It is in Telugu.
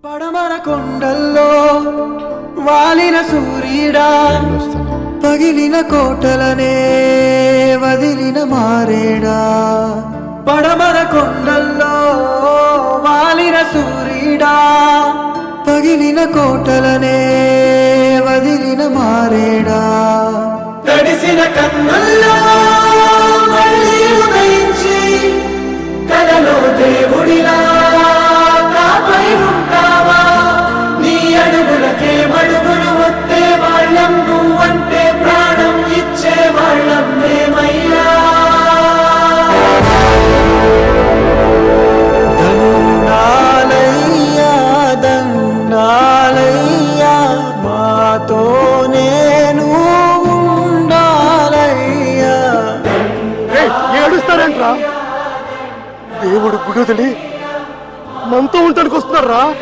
పడమర కొండల్లో వాలిన సూర్యుడా పగిలిన కోటలనే వదిలిన మారేడా పడమర కొండల్లో వాలిన సూర్యుడా పగిలిన కోటలనే వదిలిన మారేడా తడిసిన కన్నుల్లో మళ్ళీ ఉదయించి కలలో దేవుడిలా కాపై ఉంటావా నీ అడుగులకే మడుగులు వస్తే వాళ్ళం నువ్వంటే ప్రాణం ఇచ్చే వాళ్ళం మేమయ్యా దండాలయ్యా దండాలయ్యా మాతో నేను ఉండాలయ్యా ఏడుస్తారేంట్రా దేవుడు గుడి వదిలి మనతో ఉండటానికి వస్తున్నారా?